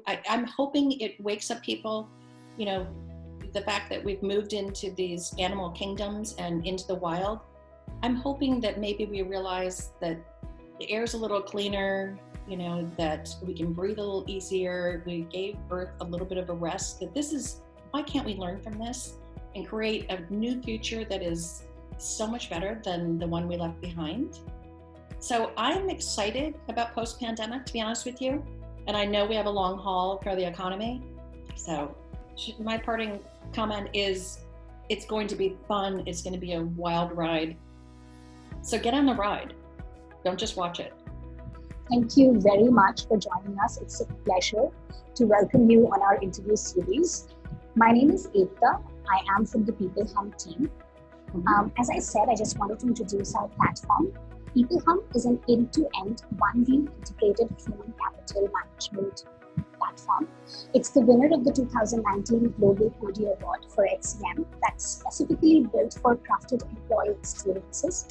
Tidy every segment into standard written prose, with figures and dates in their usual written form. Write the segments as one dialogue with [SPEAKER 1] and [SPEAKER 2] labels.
[SPEAKER 1] I'm hoping it wakes up people, you know, the fact that we've moved into these animal kingdoms and into the wild. I'm hoping that maybe we realize that the air's a little cleaner, that we can breathe a little easier. We gave Earth a little bit of a rest, why can't we learn from this and create a new future that is so much better than the one we left behind? So I'm excited about post-pandemic, to be honest with you. And I know we have a long haul for the economy. So my parting comment is it's going to be fun. It's going to be a wild ride. So get on the ride. Don't just watch it.
[SPEAKER 2] Thank you very much for joining us. It's a pleasure to welcome you on our interview series. My name is Ekta. I am from the peopleHum team. As I said, I just wanted to introduce our platform. peopleHum is an end-to-end, one-view integrated human capital management platform. It's the winner of the 2019 Global Cody Award for HCM that's specifically built for crafted employee experiences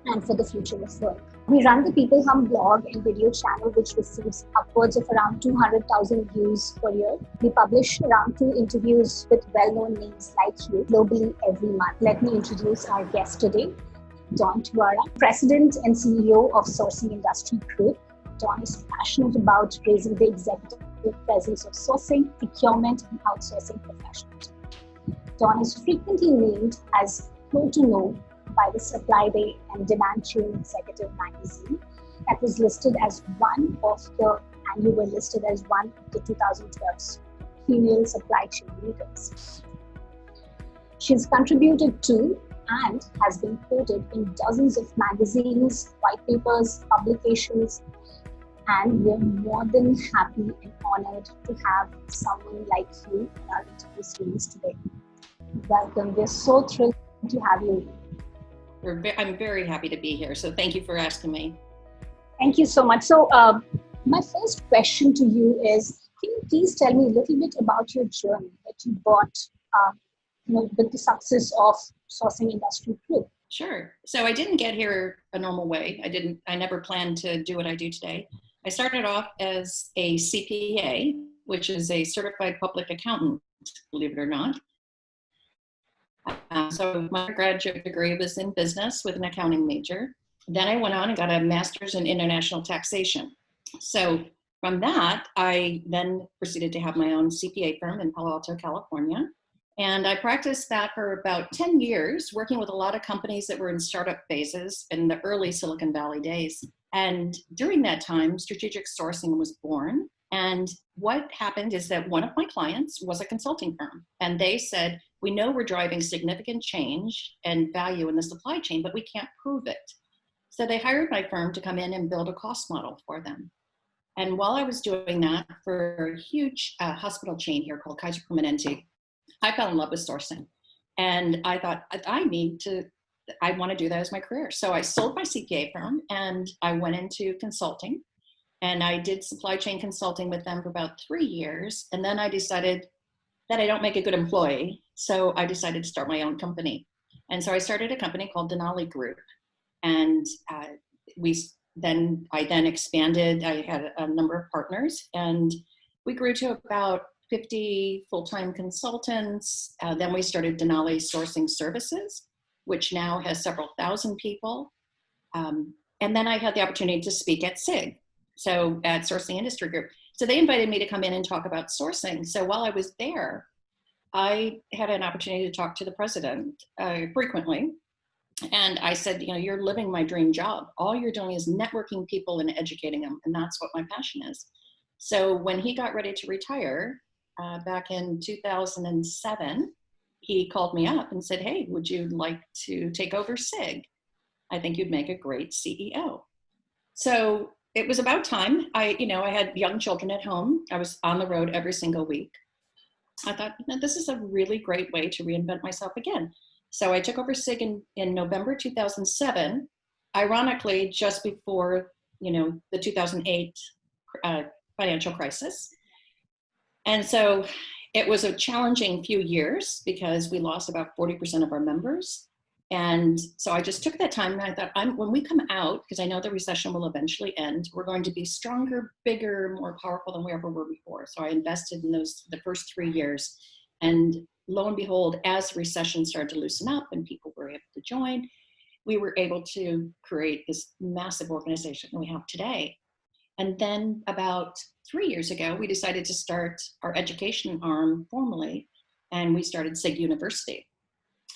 [SPEAKER 2] and for the future of work. We run the peopleHum blog and video channel, which receives upwards of around 200,000 views per year. We publish around 2 interviews with well-known names like you globally every month. Let me introduce our guest today, Don Tiura, President and CEO of Sourcing Industry Group. Don is passionate about raising the executive presence of sourcing, procurement, and outsourcing professionals. Don is frequently named as Know to Know by the Supply Day and Demand Chain Executive magazine that was listed as one of the, and you were listed as one of the 2012 female supply chain leaders. She's contributed to and has been quoted in dozens of magazines, white papers, publications, and we're more than happy and honored to have someone like you in our interview series today. Welcome. We're so thrilled to have you.
[SPEAKER 1] I'm very happy to be here. So thank you for asking me.
[SPEAKER 2] Thank you so much. So my first question to you is, can you please tell me a little bit about your journey that you brought with the success of Sourcing Industry Group?
[SPEAKER 1] Sure. So I didn't get here a normal way. I never planned to do what I do today. I started off as a CPA, which is a certified public accountant, believe it or not. So my graduate degree was in business with an accounting major. Then I went on and got a master's in international taxation. So from that, I then proceeded to have my own CPA firm in Palo Alto, California. And I practiced that for about 10 years, working with a lot of companies that were in startup phases in the early Silicon Valley days. And during that time, strategic sourcing was born. And what happened is that one of my clients was a consulting firm. And they said, we know we're driving significant change and value in the supply chain, but we can't prove it. So they hired my firm to come in and build a cost model for them. And while I was doing that for a huge hospital chain here called Kaiser Permanente, I fell in love with sourcing. And I thought, I want to do that as my career. So I sold my CPA firm and I went into consulting. And I did supply chain consulting with them for about 3 years. And then I decided that I don't make a good employee. So I decided to start my own company. And so I started a company called Denali Group. And I then expanded. I had a number of partners and we grew to about 50 full-time consultants. Then we started Denali Sourcing Services, which now has several thousand people. And then I had the opportunity to speak at SIG, so at Sourcing Industry Group. So they invited me to come in and talk about sourcing. So while I was there, I had an opportunity to talk to the president frequently. And I said, you're living my dream job. All you're doing is networking people and educating them. And that's what my passion is. So when he got ready to retire back in 2007, he called me up and said, hey, would you like to take over SIG? I think you'd make a great CEO. So it was about time. I had young children at home. I was on the road every single week. I thought, this is a really great way to reinvent myself again. So I took over SIG in November 2007, ironically, just before, the 2008 financial crisis. And so it was a challenging few years because we lost about 40% of our members. And so I just took that time and I thought, when we come out, because I know the recession will eventually end, we're going to be stronger, bigger, more powerful than we ever were before. So I invested in the first 3 years. And lo and behold, as the recession started to loosen up and people were able to join, we were able to create this massive organization that we have today. And then about 3 years ago, we decided to start our education arm formally, and we started SIG University.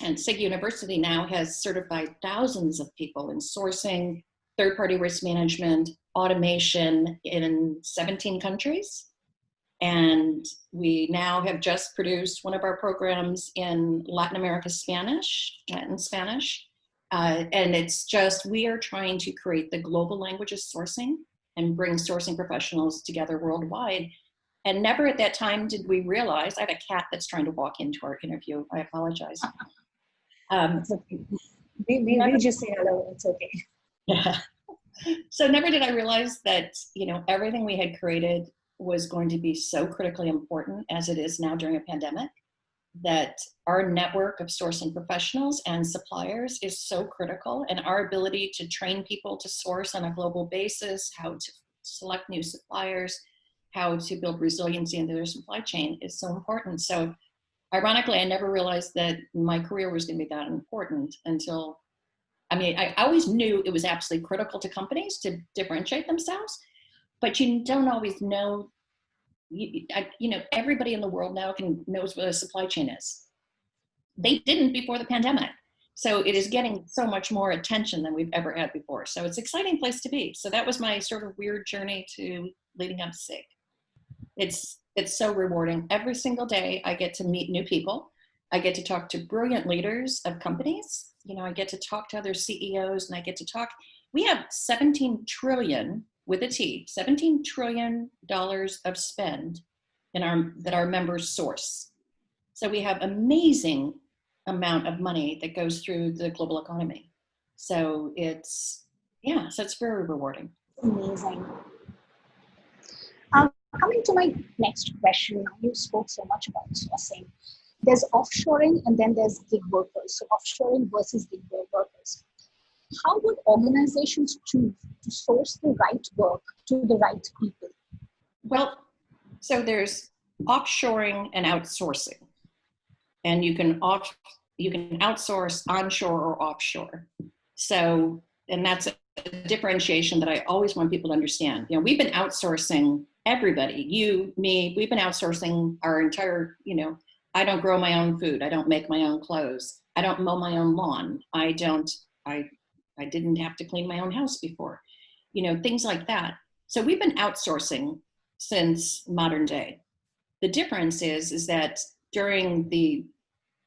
[SPEAKER 1] And SIG University now has certified thousands of people in sourcing, third-party risk management, automation in 17 countries. And we now have just produced one of our programs in Latin America Latin Spanish. And it's just, we are trying to create the global language of sourcing and bring sourcing professionals together worldwide. And never at that time did we realize, I have a cat that's trying to walk into our interview. I apologize.
[SPEAKER 2] It's okay. We just say hello. It's okay.
[SPEAKER 1] Yeah. So never did I realize that, everything we had created was going to be so critically important as it is now during a pandemic, that our network of sourcing professionals and suppliers is so critical, and our ability to train people to source on a global basis, how to select new suppliers, how to build resiliency into their supply chain is so important. So ironically, I never realized that my career was going to be that important until, I always knew it was absolutely critical to companies to differentiate themselves, but you don't always know. Everybody in the world now knows what a supply chain is. They didn't before the pandemic. So it is getting so much more attention than we've ever had before. So it's an exciting place to be. So that was my sort of weird journey to leading up to SIG. It's so rewarding. Every single day I get to meet new people. I get to talk to brilliant leaders of companies. I get to talk to other CEOs, and I get to talk. We have 17 trillion with a T, $17 trillion of spend that our members source. So we have amazing amount of money that goes through the global economy. So it's very rewarding.
[SPEAKER 2] Amazing. Coming to my next question, you spoke so much about sourcing. There's offshoring and then there's gig workers. So offshoring versus gig workers. How would organizations choose to source the right work to the right people?
[SPEAKER 1] Well, so there's offshoring and outsourcing, and you can outsource onshore or offshore. So, and that's a differentiation that I always want people to understand. We've been outsourcing everybody, you, me, we've been outsourcing our entire, I don't grow my own food. I don't make my own clothes. I don't mow my own lawn. I didn't have to clean my own house before, things like that. So we've been outsourcing since modern day. The difference is that during the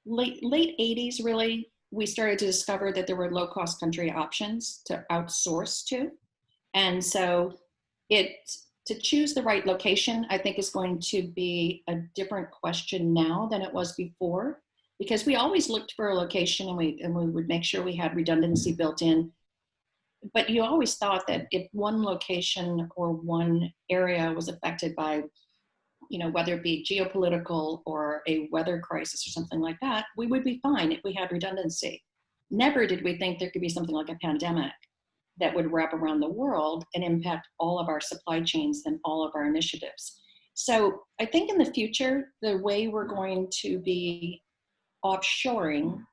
[SPEAKER 1] late 80s, really, we started to discover that there were low-cost country options to outsource to. And so to choose the right location, I think, is going to be a different question now than it was before, because we always looked for a location and we would make sure we had redundancy built in. But you always thought that if one location or one area was affected by, whether it be geopolitical or a weather crisis or something like that, we would be fine if we had redundancy. Never did we think there could be something like a pandemic that would wrap around the world and impact all of our supply chains and all of our initiatives. So I think in the future, the way we're going to be offshoring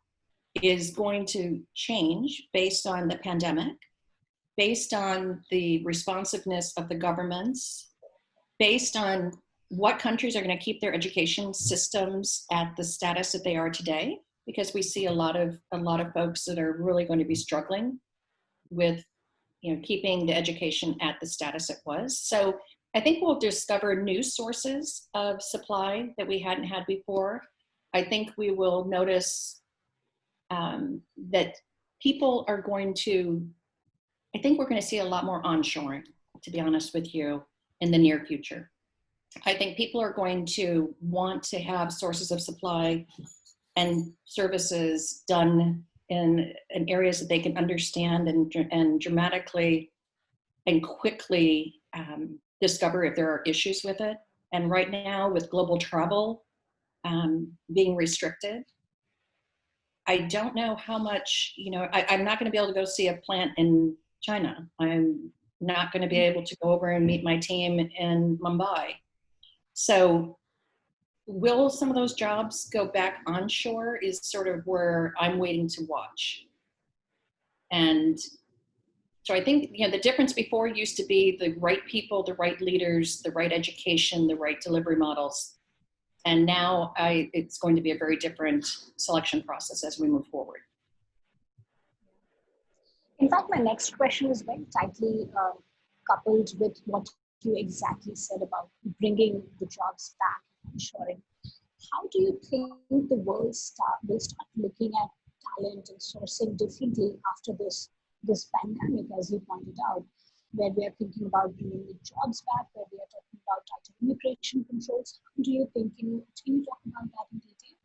[SPEAKER 1] is going to change based on the pandemic, based on the responsiveness of the governments, based on what countries are going to keep their education systems at the status that they are today, because we see a lot of folks that are really going to be struggling with keeping the education at the status it was. So I think we'll discover new sources of supply that we hadn't had before. I think we will notice that people are going to, I think we're going to see a lot more onshoring, to be honest with you, in the near future. I think people are going to want to have sources of supply and services done in areas that they can understand and dramatically and quickly discover if there are issues with it. And right now, with global travel being restricted, I don't know how much, I'm not going to be able to go see a plant in China. I'm not going to be able to go over and meet my team in Mumbai. So will some of those jobs go back onshore is sort of where I'm waiting to watch. And so I think, the difference before used to be the right people, the right leaders, the right education, the right delivery models. And now it's going to be a very different selection process as we move forward.
[SPEAKER 2] In fact, my next question is very tightly coupled with what you exactly said about bringing the jobs back, ensuring. How do you think the world will start looking at talent and sourcing differently after this pandemic, as you pointed out, where we are thinking about bringing the jobs back, where we are talking about tighter immigration controls? How do you think? Can you talk about that in detail?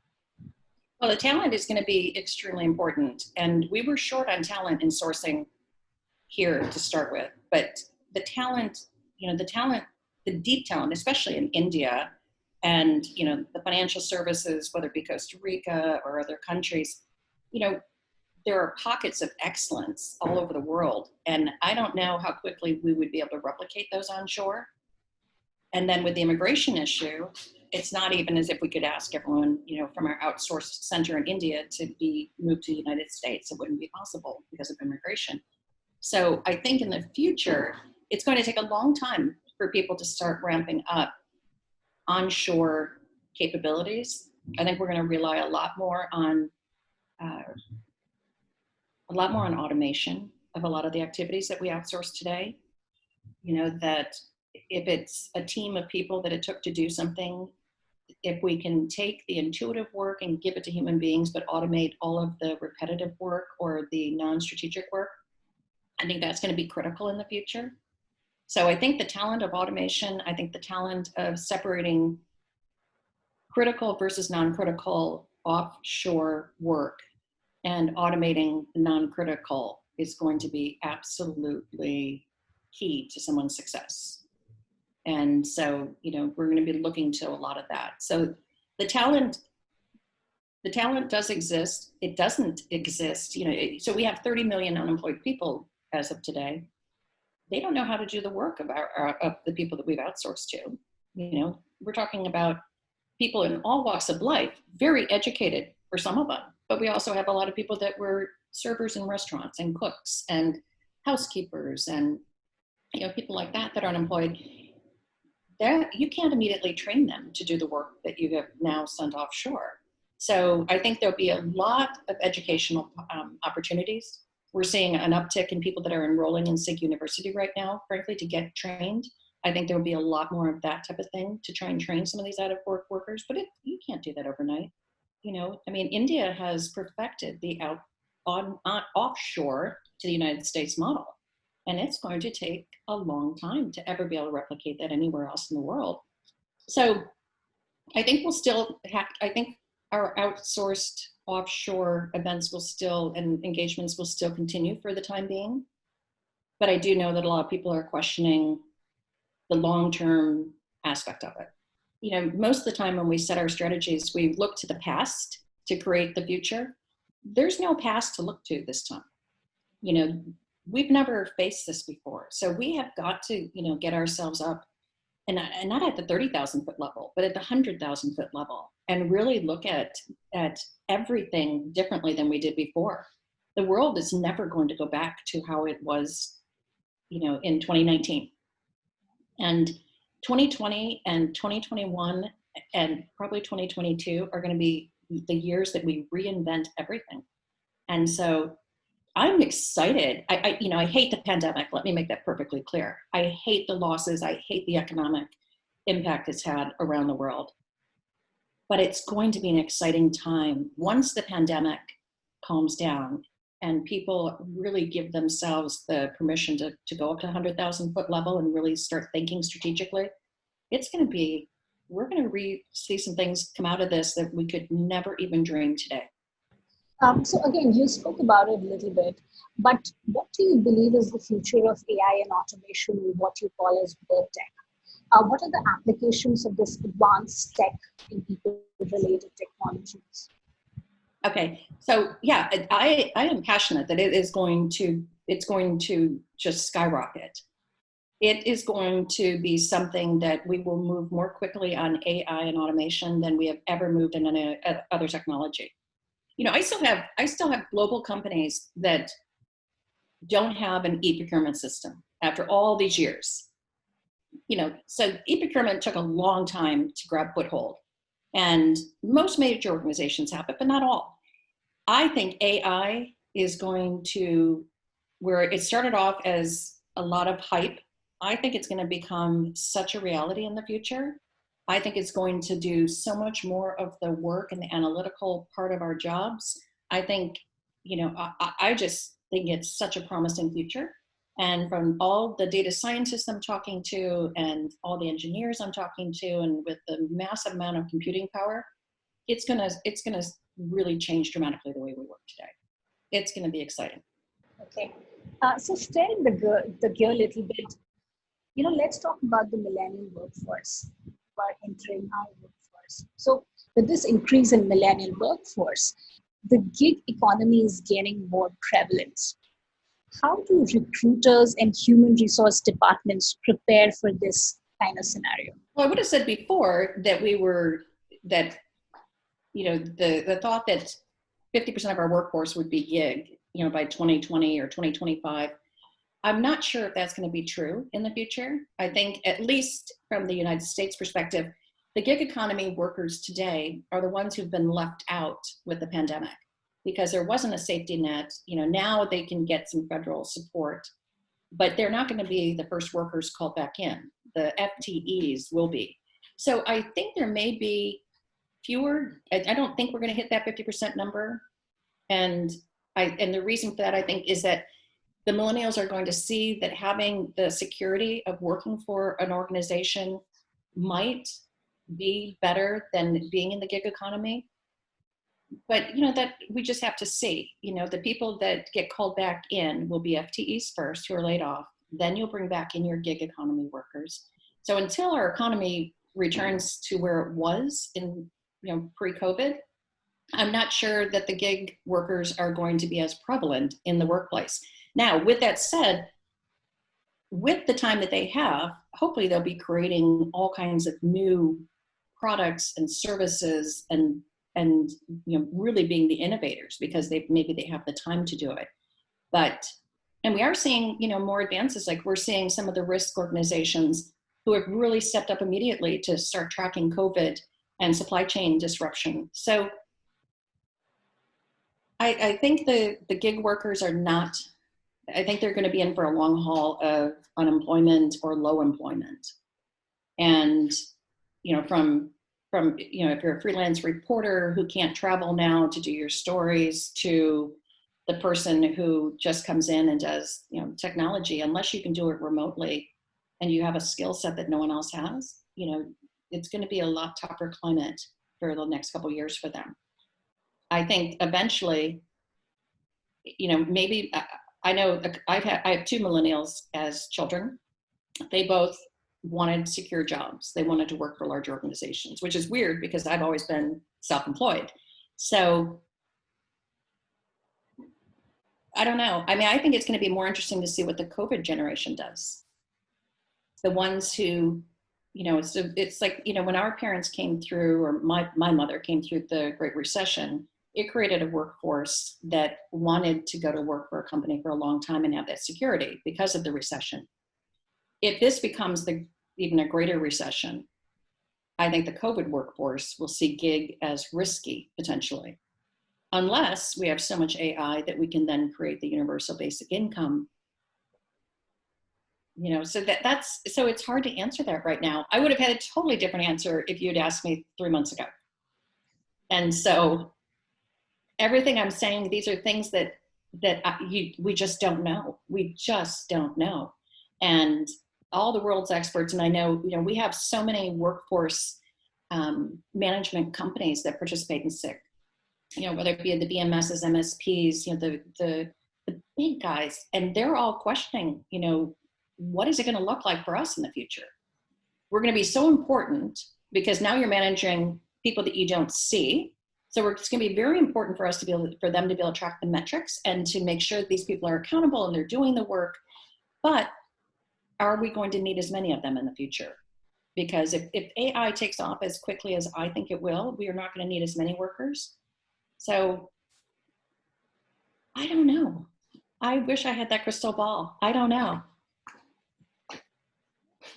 [SPEAKER 1] Well, the talent is going to be extremely important. And we were short on talent in sourcing here to start with. But the talent, the deep talent, especially in India and, the financial services, whether it be Costa Rica or other countries, there are pockets of excellence all over the world. And I don't know how quickly we would be able to replicate those onshore. And then with the immigration issue, it's not even as if we could ask everyone, from our outsourced center in India to be moved to the United States. It wouldn't be possible because of immigration. So I think in the future, it's going to take a long time for people to start ramping up onshore capabilities. I think we're going to rely a lot more on automation of a lot of the activities that we outsource today. That if it's a team of people that it took to do something, if we can take the intuitive work and give it to human beings, but automate all of the repetitive work or the non-strategic work, I think that's going to be critical in the future. So I think the talent of automation, I think the talent of separating critical versus non-critical offshore work and automating the non-critical is going to be absolutely key to someone's success. And so, we're going to be looking to a lot of that. So the talent does exist. It doesn't exist, so we have 30 million unemployed people as of today. They don't know how to do the work of the people that we've outsourced to. We're talking about people in all walks of life, very educated for some of them, but we also have a lot of people that were servers in restaurants and cooks and housekeepers and people like that are unemployed. You can't immediately train them to do the work that you have now sent offshore. So I think there'll be a lot of educational opportunities. We're seeing an uptick in people that are enrolling in SIG University right now, frankly, to get trained. I think there will be a lot more of that type of thing to try and train some of these out-of-work workers, but you can't do that overnight. India has perfected the offshore to the United States model, and it's going to take a long time to ever be able to replicate that anywhere else in the world. So I think I think our outsourced offshore events and engagements will still continue for the time being. But I do know that a lot of people are questioning the long-term aspect of it. Most of the time when we set our strategies, we look to the past to create the future. There's no past to look to this time. We've never faced this before. So we have got to, get ourselves up and not at the 30,000 foot level, but at the 100,000 foot level and really look at everything differently than we did before. The world is never going to go back to how it was, in 2019. And 2020 and 2021 and probably 2022 are going to be the years that we reinvent everything. And so I'm excited. I hate the pandemic. Let me make that perfectly clear. I hate the losses. I hate the economic impact it's had around the world. But it's going to be an exciting time once the pandemic calms down and people really give themselves the permission to go up to 100,000 foot level and really start thinking strategically. We're going to see some things come out of this that we could never even dream today.
[SPEAKER 2] So again, you spoke about it a little bit, but what do you believe is the future of AI and automation in what you call as work tech? What are the applications of this advanced tech in people-related technologies?
[SPEAKER 1] Okay, so yeah, I am passionate that it's going to just skyrocket. It is going to be something that we will move more quickly on AI and automation than we have ever moved in any other technology. You know, I still have global companies that don't have an e-procurement system after all these years. You know, so e-procurement took a long time to grab foothold, and most major organizations have it, but not all. I think AI is going to, where it started off as a lot of hype, I think it's going to become such a reality in the future. I think it's going to do so much more of the work and the analytical part of our jobs. I think, you know, I just think it's such a promising future. And from all the data scientists I'm talking to and all the engineers I'm talking to, and with the massive amount of computing power, it's gonna really change dramatically the way we work today. It's gonna be exciting.
[SPEAKER 2] Okay. So steering the gear a little bit, let's talk about the millennial workforce who are entering our workforce. So with this increase in millennial workforce, the gig economy is gaining more prevalence. How do recruiters and human resource departments prepare for this kind of scenario?
[SPEAKER 1] Well, I would have said before that that, you know, the thought that 50% of our workforce would be gig, you know, by 2020 or 2025. I'm not sure if that's going to be true in the future. I think, at least from the United States perspective, the gig economy workers today are the ones who've been left out with the pandemic because there wasn't a safety net. You know, now they can get some federal support, but they're not going to be the first workers called back in. The FTEs will be. So I think there may be fewer. I don't think we're going to hit that 50% number. And the reason for that, I think, is that the millennials are going to see that having the security of working for an organization might be better than being in the gig economy. But, you know, that we just have to see. You know, the people that get called back in will be FTEs first, who are laid off. Then you'll bring back in your gig economy workers. So until our economy returns to where it was in, you know, pre-COVID, I'm not sure that the gig workers are going to be as prevalent in the workplace. Now, with that said, with the time that they have, hopefully they'll be creating all kinds of new products and services and you know, really being the innovators because maybe they have the time to do it. But, and we are seeing, you know, more advances. Like we're seeing some of the risk organizations who have really stepped up immediately to start tracking COVID and supply chain disruption. So I think the gig workers are not, I think they're going to be in for a long haul of unemployment or low employment. And, you know, from, you know, if you're a freelance reporter who can't travel now to do your stories, to the person who just comes in and does, you know, technology, unless you can do it remotely and you have a skill set that no one else has, you know, it's going to be a lot tougher climate for the next couple of years for them. I think eventually, you know, maybe I know I have two millennials as children. They both wanted secure jobs. They wanted to work for large organizations, which is weird because I've always been self-employed. So I don't know. I mean, I think it's going to be more interesting to see what the COVID generation does. The ones who, you know, it's like, you know, when our parents came through, or my mother came through the Great Recession, it created a workforce that wanted to go to work for a company for a long time and have that security because of the recession. If this becomes even a greater recession, I think the COVID workforce will see gig as risky potentially, unless we have so much AI that we can then create the universal basic income. You know, so so it's hard to answer that right now. I would have had a totally different answer if you'd asked me 3 months ago. And so everything I'm saying, these are things that we just don't know. We just don't know. And all the world's experts, and I know, you know, we have so many workforce management companies that participate in SIG, you know, whether it be the BMSs, MSPs, you know, the big guys, and they're all questioning, you know, what is it going to look like for us in the future? We're going to be so important because now you're managing people that you don't see. So it's going to be very important for us to be able, for them to be able to track the metrics and to make sure that these people are accountable and they're doing the work. But are we going to need as many of them in the future? Because if AI takes off as quickly as I think it will, we are not going to need as many workers. So I don't know. I wish I had that crystal ball. I don't know.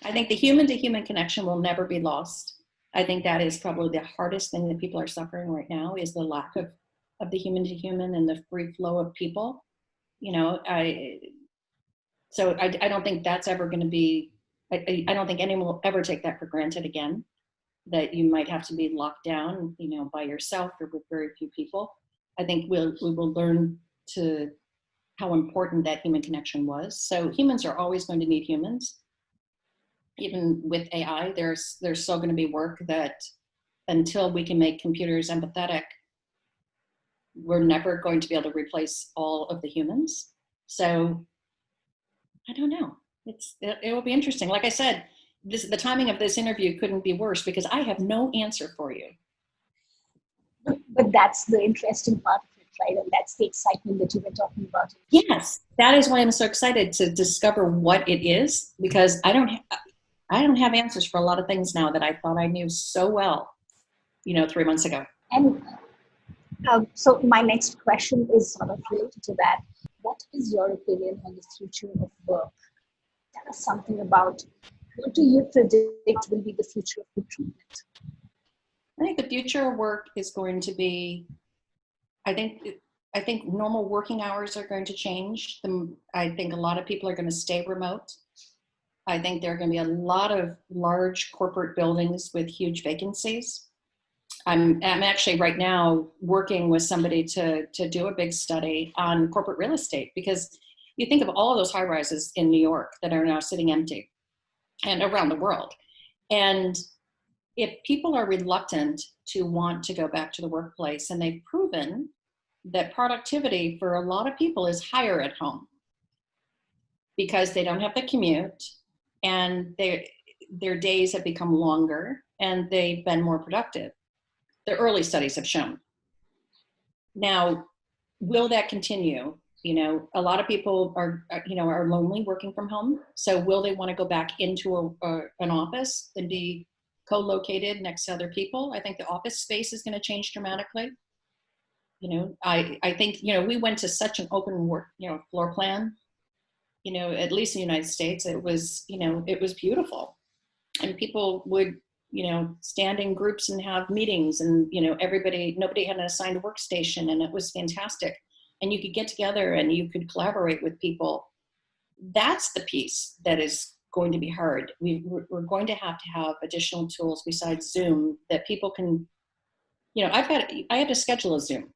[SPEAKER 1] I think the human to human connection will never be lost. I think that is probably the hardest thing that people are suffering right now, is the lack of the human to human and the free flow of people. You know, I don't think that's ever going to be, I don't think anyone will ever take that for granted again, that you might have to be locked down, you know, by yourself or with very few people. I think we will learn to how important that human connection was. So humans are always going to need humans. Even with AI, there's still going to be work that until we can make computers empathetic, we're never going to be able to replace all of the humans. So I don't know. It will be interesting. Like I said, the timing of this interview couldn't be worse because I have no answer for you.
[SPEAKER 2] But that's the interesting part of it, right? And that's the excitement that you were talking about.
[SPEAKER 1] Yes, that is why I'm so excited to discover what it is, because I don't have answers for a lot of things now that I thought I knew so well, you know, 3 months ago.
[SPEAKER 2] And so my next question is sort of related to that. What is your opinion on the future of work? Tell us something about, what do you predict will be the future of recruitment?
[SPEAKER 1] I think the future of work is going to be, I think normal working hours are going to change. I think a lot of people are going to stay remote. I think there are going to be a lot of large corporate buildings with huge vacancies. I'm actually right now working with somebody to do a big study on corporate real estate, because you think of all of those high rises in New York that are now sitting empty and around the world. And if people are reluctant to want to go back to the workplace, and they've proven that productivity for a lot of people is higher at home because they don't have the commute and their days have become longer and they've been more productive. The early studies have shown. Now, will that continue? You know, a lot of people are lonely working from home. So will they want to go back into an office and be co-located next to other people? I think the office space is going to change dramatically. You know, I think, you know, we went to such an open work, you know, floor plan, you know, at least in the United States, it was, you know, it was beautiful. And people would, you know, stand in groups and have meetings, and, you know, nobody had an assigned workstation, and it was fantastic. And you could get together and you could collaborate with people. That's the piece that is going to be hard. We're going to have additional tools besides Zoom that people can, you know, I had to schedule a Zoom.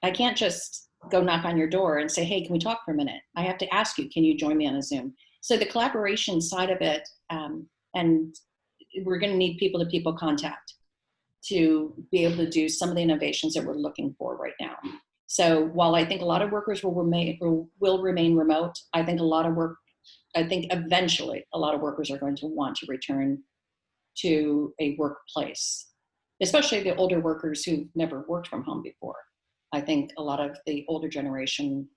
[SPEAKER 1] I can't just go knock on your door and say, hey, can we talk for a minute? I have to ask you, can you join me on a Zoom? So the collaboration side of it, and we're going to need people-to-people contact to be able to do some of the innovations that we're looking for right now. So while I think a lot of workers will remain remote, I think eventually a lot of workers are going to want to return to a workplace, especially the older workers who've never worked from home before. I think a lot of the older generation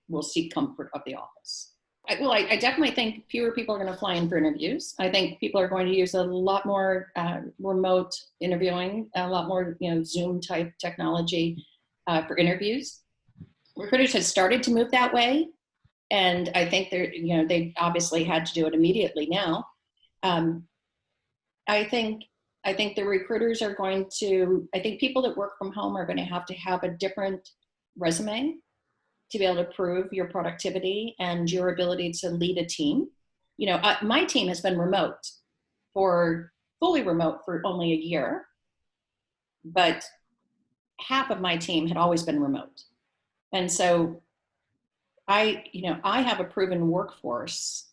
[SPEAKER 1] will seek comfort of the office. I definitely think fewer people are going to fly in for interviews. I think people are going to use a lot more remote interviewing, a lot more, you know, Zoom type technology for interviews. Recruiters have started to move that way, and I think they obviously had to do it immediately now. I think the recruiters are going to, I think people that work from home are going to have a different resume to be able to prove your productivity and your ability to lead a team. You know, my team has been fully remote for only a year, but half of my team had always been remote. And so I have a proven workforce,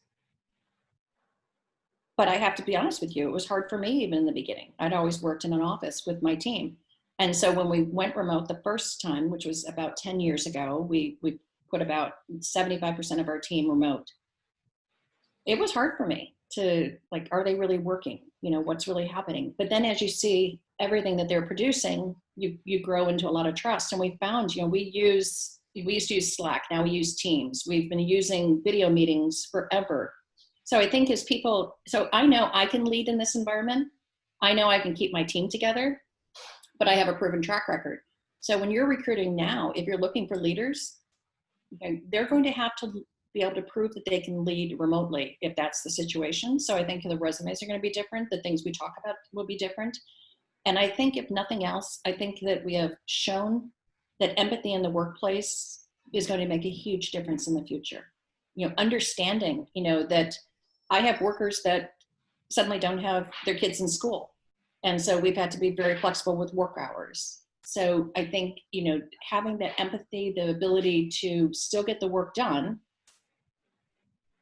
[SPEAKER 1] but I have to be honest with you, it was hard for me even in the beginning. I'd always worked in an office with my team. And so when we went remote the first time, which was about 10 years ago, we put about 75% of our team remote. It was hard for me to, like, are they really working? You know, what's really happening? But then as you see everything that they're producing, you grow into a lot of trust. And we found, we used to use Slack. Now we use Teams. We've been using video meetings forever. So I think so I know I can lead in this environment. I know I can keep my team together, but I have a proven track record. So when you're recruiting now, if you're looking for leaders, they're going to have to be able to prove that they can lead remotely if that's the situation. So I think the resumes are going to be different. The things we talk about will be different. And I think if nothing else, I think that we have shown that empathy in the workplace is going to make a huge difference in the future. Understanding, that I have workers that suddenly don't have their kids in school. And so we've had to be very flexible with work hours. So I think, having that empathy, the ability to still get the work done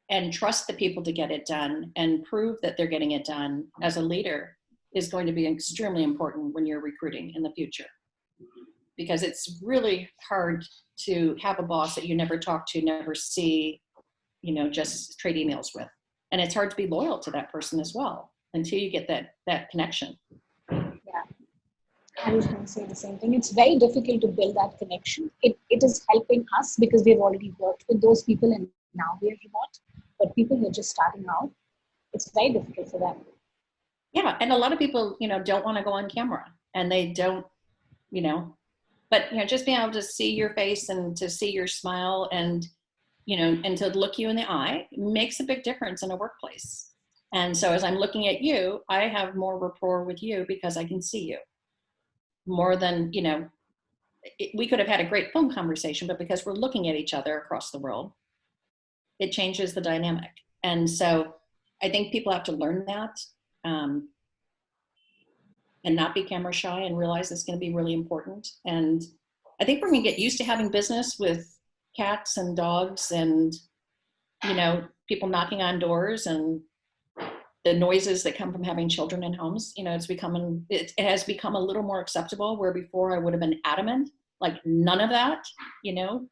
[SPEAKER 1] and trust the people to get it done and prove that they're getting it done as a leader is going to be extremely important when you're recruiting in the future. Because it's really hard to have a boss that you never talk to, never see, just trade emails with. And it's hard to be loyal to that person as well until you get that connection.
[SPEAKER 2] Yeah, I was going to say the same thing. It's very difficult to build that connection. It is helping us because we've already worked with those people and now we're remote. But people who are just starting out, it's very difficult for them.
[SPEAKER 1] Yeah, and a lot of people, don't want to go on camera, and they don't, but just being able to see your face and to see your smile and and to look you in the eye makes a big difference in a workplace. And so as I'm looking at you, I have more rapport with you because I can see you more than we could have had a great phone conversation, but because we're looking at each other across the world, it changes the dynamic. And so I think people have to learn that and not be camera shy and realize it's going to be really important. And I think we're going to get used to having business with cats and dogs and, people knocking on doors and the noises that come from having children in homes. It has become a little more acceptable, where before I would have been adamant, like none of that,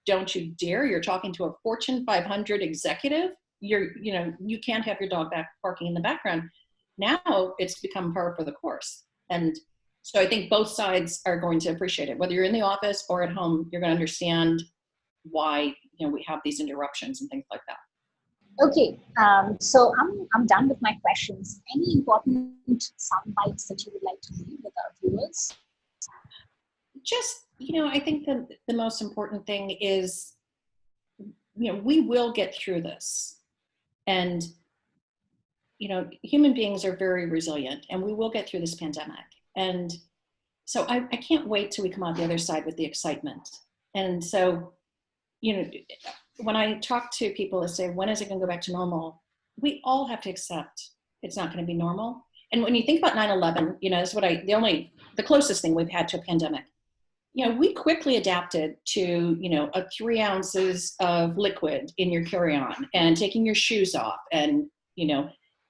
[SPEAKER 1] don't you dare. You're talking to a Fortune 500 executive. You can't have your dog barking in the background. Now it's become par for the course. And so I think both sides are going to appreciate it. Whether you're in the office or at home, you're going to understand why, we have these interruptions and things like that.
[SPEAKER 2] Okay, so I'm done with my questions. Any important sound bites that you would like to leave with our viewers?
[SPEAKER 1] Just, I think that the most important thing is, we will get through this. And, human beings are very resilient, and we will get through this pandemic. And so I can't wait till we come out the other side with the excitement. And so, when I talk to people and say, when is it going to go back to normal? We all have to accept it's not going to be normal. And when you think about 9/11, that's the closest thing we've had to a pandemic. We quickly adapted to, a 3 ounces of liquid in your carry-on and taking your shoes off and,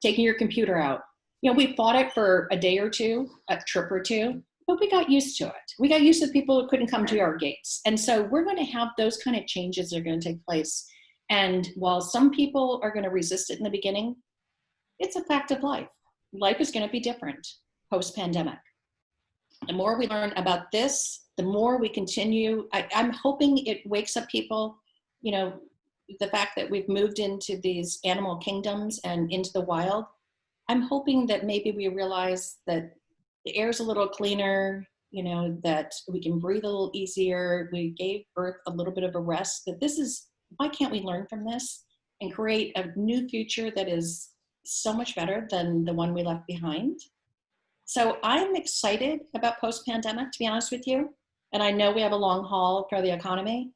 [SPEAKER 1] taking your computer out. We fought it for a day or two, a trip or two, but we got used to it. We got used to people who couldn't come to our gates. And so we're going to have those kind of changes that are going to take place. And while some people are going to resist it in the beginning, it's a fact of life. Life is going to be different post-pandemic. The more we learn about this, the more we continue. I'm hoping it wakes up people, the fact that we've moved into these animal kingdoms and into the wild. I'm hoping that maybe we realize that the air's a little cleaner, that we can breathe a little easier. We gave Earth a little bit of a rest. Why can't we learn from this and create a new future that is so much better than the one we left behind? So I'm excited about post-pandemic, to be honest with you. And I know we have a long haul for the economy,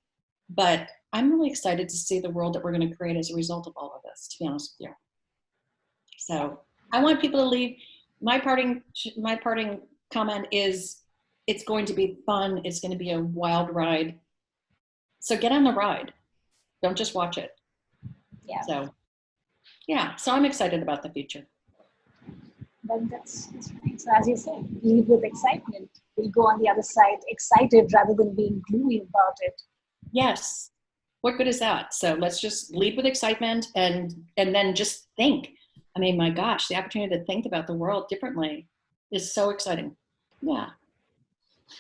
[SPEAKER 1] but I'm really excited to see the world that we're going to create as a result of all of this, to be honest with you. So I want people to leave. My parting comment is, it's going to be fun. It's going to be a wild ride. So get on the ride. Don't just watch it.
[SPEAKER 2] Yeah.
[SPEAKER 1] So I'm excited about the future.
[SPEAKER 2] But that's right. So as you said, lead with excitement. We'll go on the other side excited rather than being gloomy about it.
[SPEAKER 1] Yes. What good is that? So let's just lead with excitement and then just think. I mean, my gosh, the opportunity to think about the world differently is so exciting. Yeah.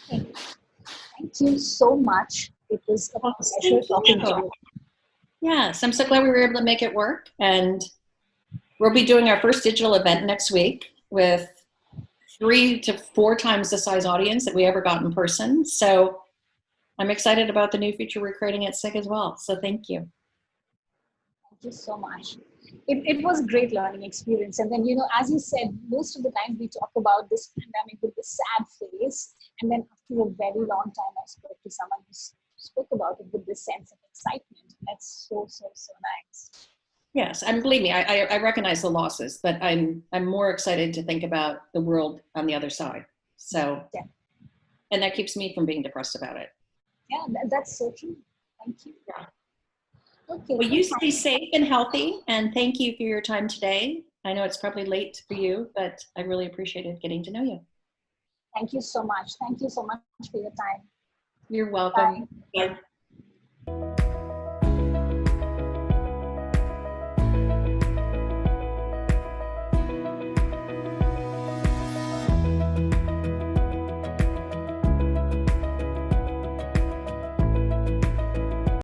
[SPEAKER 2] Thank you so much. It was a pleasure
[SPEAKER 1] Thank
[SPEAKER 2] talking to
[SPEAKER 1] you.
[SPEAKER 2] you.
[SPEAKER 1] Yes, I'm so glad we were able to make it work. And we'll be doing our first digital event next week with 3 to 4 times the size audience that we ever got in person. So I'm excited about the new feature we're creating at SIG as well. So thank you.
[SPEAKER 2] Thank you so much. It was a great learning experience. And then, as you said, most of the time we talk about this pandemic with the sad face. And then after a very long time, I spoke to someone who spoke about it with this sense of excitement. That's so, so, so nice.
[SPEAKER 1] Yes, and believe me, I recognize the losses, but I'm more excited to think about the world on the other side. So,
[SPEAKER 2] yeah.
[SPEAKER 1] And that keeps me from being depressed about it.
[SPEAKER 2] Yeah, that's so true. Thank you.
[SPEAKER 1] Yeah.
[SPEAKER 2] Okay.
[SPEAKER 1] Well, you stay safe and healthy, and thank you for your time today. I know it's probably late for you, but I really appreciated getting to know you.
[SPEAKER 2] Thank you so much. Thank you so much for your time.
[SPEAKER 1] You're welcome.
[SPEAKER 2] Bye.
[SPEAKER 1] Bye.